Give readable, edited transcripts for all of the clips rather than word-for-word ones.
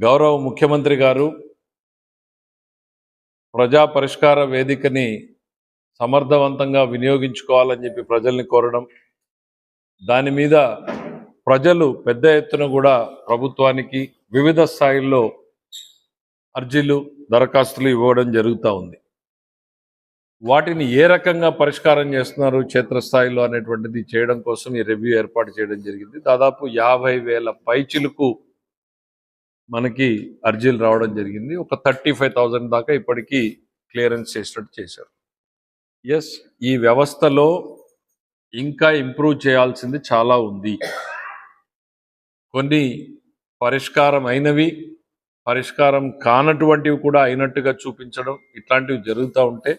గౌరవ ముఖ్యమంత్రి గారు ప్రజా పరిష్కార వేదికని సమర్థవంతంగా వినియోగించుకోవాలని చెప్పి ప్రజల్ని కోరడం, దాని మీద ప్రజలు పెద్ద ఎత్తున కూడా ప్రభుత్వానికి వివిధ స్థాయిల్లో అర్జీలు దరఖాస్తులు ఇవ్వడం జరుగుతూ ఉంది. వాటిని ఏ రకంగా పరిష్కారం చేస్తున్నారు క్షేత్రస్థాయిలో అనేటువంటిది చేయడం కోసం ఈ రివ్యూ ఏర్పాటు చేయడం జరిగింది. దాదాపు 50,000 పైచిలకు మనకి అర్జీలు రావడం జరిగింది. ఒక 35,000 దాకా ఇప్పటికీ క్లియరెన్స్ చేసినట్టు చేశారు. ఎస్, ఈ వ్యవస్థలో ఇంకా ఇంప్రూవ్ చేయాల్సింది చాలా ఉంది. కొన్ని పరిష్కారం అయినవి, పరిష్కారం కానటువంటివి కూడా అయినట్టుగా చూపించడం, ఇట్లాంటివి జరుగుతూ ఉంటే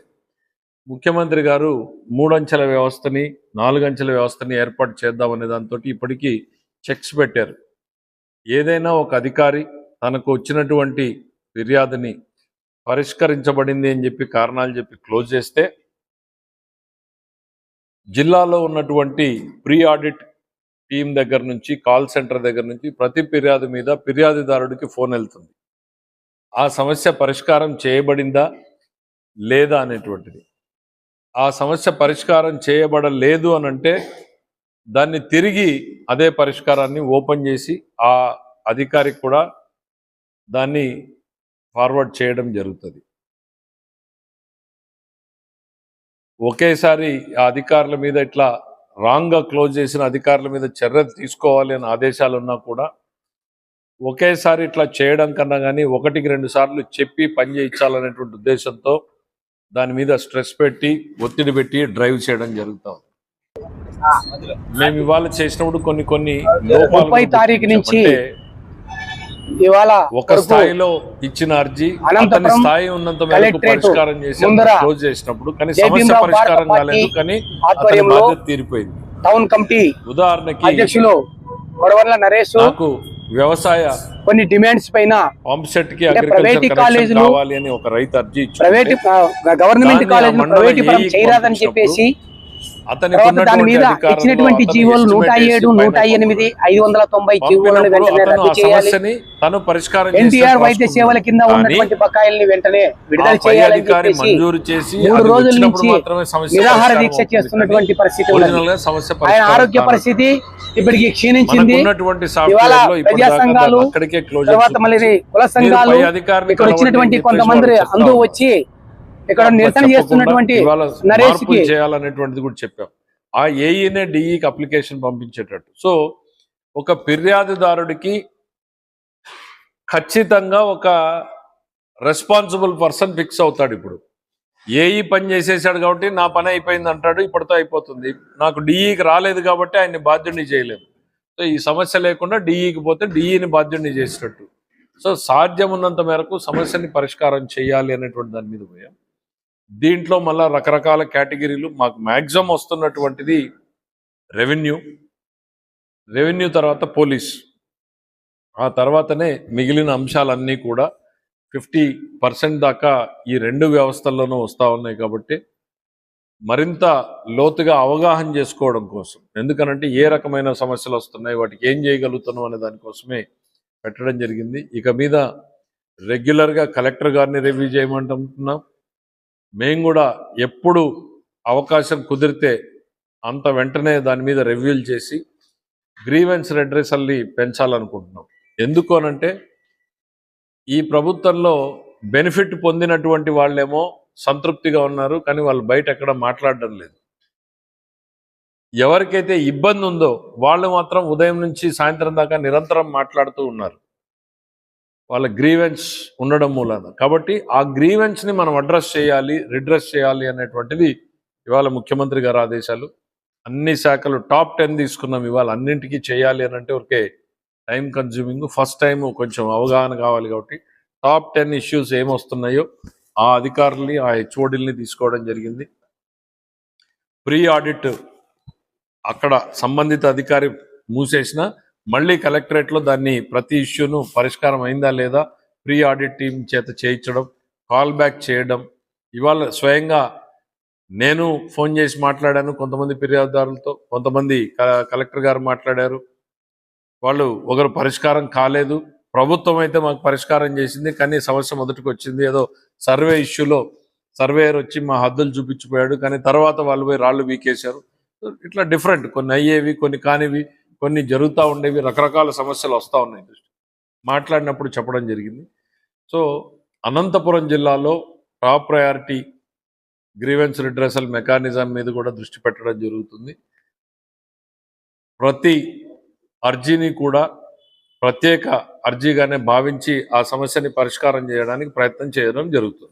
ముఖ్యమంత్రి గారు 3 అంచెల వ్యవస్థని 4 అంచెల వ్యవస్థని ఏర్పాటు చేద్దామనే దాంతో ఇప్పటికీ చెక్స్ పెట్టారు. ఏదైనా ఒక అధికారి తనకు వచ్చినటువంటి ఫిర్యాదుని పరిష్కరించబడింది అని చెప్పి కారణాలు చెప్పి క్లోజ్ చేస్తే జిల్లాలో ఉన్నటువంటి ప్రీ ఆడిట్ టీం దగ్గర నుంచి, కాల్ సెంటర్ దగ్గర నుంచి ప్రతి ఫిర్యాదు మీద ఫిర్యాదుదారుడికి ఫోన్ వెళ్తుంది. ఆ సమస్య పరిష్కారం చేయబడిందా లేదా అనేటువంటిది. ఆ సమస్య పరిష్కారం చేయబడలేదు అనంటే దాన్ని తిరిగి అదే పరిష్కారాన్ని ఓపెన్ చేసి ఆ అధికారికి కూడా దాన్ని ఫార్వర్డ్ చేయడం జరుగుతుంది. ఒకేసారి ఆ అధికారుల మీద ఇట్లా రాంగ్గా క్లోజ్ చేసిన అధికారుల మీద చర్య తీసుకోవాలి అని ఆదేశాలు ఉన్నా కూడా ఒకేసారి ఇట్లా చేయడం కన్నా కానీ 1-2 సార్లు చెప్పి పని చేయించాలనేటువంటి ఉద్దేశంతో దాని మీద స్ట్రెస్ పెట్టి, ఒత్తిడి పెట్టి డ్రైవ్ చేయడం జరుగుతాం. మేము ఇవాళ చేసినప్పుడు కొన్ని 30 తారీఖు నుంచి ఇవాళ ఒక స్థాయిలో ఇచ్చిన అర్జీ అతని స్థాయి ఉన్నంత మేరకు పరిష్కారం చేసి క్లోజ్ చేసినప్పుడు కానీ సమస్య పరిష్కారం కాలేదు, కానీ అతని బాధ్యత తీరిపోయింది. టౌన్ కమిటీ ఉదాహరణకి అధ్యక్షులు కొడవర్ల నరేష్ నాకు వ్యవసాయ కొన్ని డిమాండ్స్ పైన పంప్ సెట్ కి అగ్రికల్చర్ కనెక్షన్ కావాలి అని ఒక రైతు అర్జీ ఇచ్చారు. ప్రైవేట్ గవర్నమెంట్ కాలేజీలు ప్రైవేట్ పరం చేయరాదని చెప్పేసి దాని మీద ఇచ్చినటువంటి జీవోలు 107, 108, 590 జీవోలను వెంటనే రద్దు చేయాలి. ఎన్టీఆర్ వైద్య సేవల కింద ఉన్నటువంటి బకాయిల్ని వెంటనే విడుదల చేయాలని చెప్పేసి 3 రోజుల నుంచి నిరాహార దీక్ష చేస్తున్నటువంటి పరిస్థితి ఉన్నది. ఆయన ఆరోగ్య పరిస్థితి ఇప్పటికి క్షీణించింది. ఇవాళ ప్రజా సంఘాలు, తర్వాత మళ్ళీ కుల సంఘాలు, ఇక్కడ వచ్చినటువంటి కొంతమంది అందరూ వచ్చి ఇక్కడ నిరసన చేస్తున్నటువంటి నరేష్ కి చేయాలనేటువంటిది కూడా చెప్పాం. ఆ ఏఈనే డిఈకి అప్లికేషన్ పంపించేటట్టు. సో ఒక ఫిర్యాదుదారుడికి ఖచ్చితంగా ఒక రెస్పాన్సిబుల్ పర్సన్ ఫిక్స్ అవుతాడు. ఇప్పుడు ఏఈ పని చేసేసాడు కాబట్టి నా పని అయిపోయింది అంటాడు, ఇప్పటితో అయిపోతుంది. నాకు డిఈకి రాలేదు కాబట్టి ఆయన్ని బాధ్యుడిని చేయలేము. సో ఈ సమస్య లేకుండా డిఈకి పోతే డిఈని బాధ్యుడిని చేసినట్టు. సో సాధ్యం ఉన్నంత మేరకు సమస్యని పరిష్కారం చేయాలి అనేటువంటి దాని మీద పోయాం. దీంట్లో మళ్ళీ రకరకాల కేటగిరీలు మాకు మ్యాక్సిమం వస్తున్నటువంటిది రెవెన్యూ తర్వాత పోలీస్, ఆ తర్వాతనే మిగిలిన అంశాలన్నీ కూడా 50% దాకా ఈ 2 వ్యవస్థల్లోనూ వస్తూ ఉన్నాయి. కాబట్టి మరింత లోతుగా అవగాహన చేసుకోవడం కోసం, ఎందుకనంటే ఏ రకమైన సమస్యలు వస్తున్నాయి, వాటికి ఏం చేయగలుగుతున్నాం అనే దానికోసమే పెట్టడం జరిగింది. ఇక మీద రెగ్యులర్గా కలెక్టర్ గారిని రివ్యూ చేయమంటున్నాం. మేము కూడా ఎప్పుడు అవకాశం కుదిరితే అంత వెంటనే దాని మీద రివ్యూలు చేసి గ్రీవెన్స్ రెడ్రెసల్ని పెంచాలనుకుంటున్నాం. ఎందుకు అనంటే ఈ ప్రభుత్వంలో బెనిఫిట్ పొందినటువంటి వాళ్ళేమో సంతృప్తిగా ఉన్నారు, కానీ వాళ్ళు బయట ఎక్కడ మాట్లాడడం లేదు. ఎవరికైతే ఇబ్బంది ఉందో వాళ్ళు మాత్రం ఉదయం నుంచి సాయంత్రం దాకా నిరంతరం మాట్లాడుతూ ఉన్నారు, వాళ్ళ గ్రీవెన్స్ ఉండడం మూలాన. కాబట్టి ఆ గ్రీవెన్స్ని మనం అడ్రస్ చేయాలి, రిడ్రెస్ చేయాలి అనేటువంటిది ఇవాళ ముఖ్యమంత్రి గారి ఆదేశాలు. అన్ని శాఖలు టాప్ 10 తీసుకున్నాం. ఇవాళ అన్నింటికీ చేయాలి అని అంటే ఒకే టైం కన్జ్యూమింగ్. ఫస్ట్ టైం కొంచెం అవగాహన కావాలి కాబట్టి టాప్ 10 ఇష్యూస్ ఏమొస్తున్నాయో ఆ అధికారుల్ని, ఆ హెచ్ఓడీల్ని తీసుకోవడం జరిగింది. ప్రీ ఆడిట్ అక్కడ సంబంధిత అధికారి మూసేసిన మళ్ళీ కలెక్టరేట్లో దాన్ని ప్రతి ఇష్యూను పరిష్కారం అయిందా లేదా ప్రీ ఆడిట్ టీం చేత చేయించడం, కాల్ బ్యాక్ చేయడం. ఇవాళ స్వయంగా నేను ఫోన్ చేసి మాట్లాడాను కొంతమంది ఫిర్యాదుదారులతో, కొంతమంది కలెక్టర్ గారు మాట్లాడారు. వాళ్ళు ఒకరు పరిష్కారం కాలేదు, ప్రభుత్వం అయితే మాకు పరిష్కారం చేసింది, కానీ సమస్య మొదటికి వచ్చింది. ఏదో సర్వే ఇష్యూలో సర్వేయర్ వచ్చి మా హద్దులు చూపించిపోయాడు, కానీ తర్వాత వాళ్ళు పోయి రాళ్ళు వీకేశారు. ఇట్లా డిఫరెంట్, కొన్ని అయ్యేవి, కొన్ని కానివి, కొన్ని జరుగుతూ ఉండేవి, రకరకాల సమస్యలు వస్తూ ఉన్నాయి. మాట్లాడినప్పుడు చెప్పడం జరిగింది. సో అనంతపురం జిల్లాలో top priority grievance redressal mechanism మీద కూడా దృష్టి పెట్టడం జరుగుతుంది. ప్రతి అర్జీని కూడా ప్రత్యేక అర్జీగానే భావించి ఆ సమస్యని పరిష్కారం చేయడానికి ప్రయత్నం చేయడం జరుగుతుంది.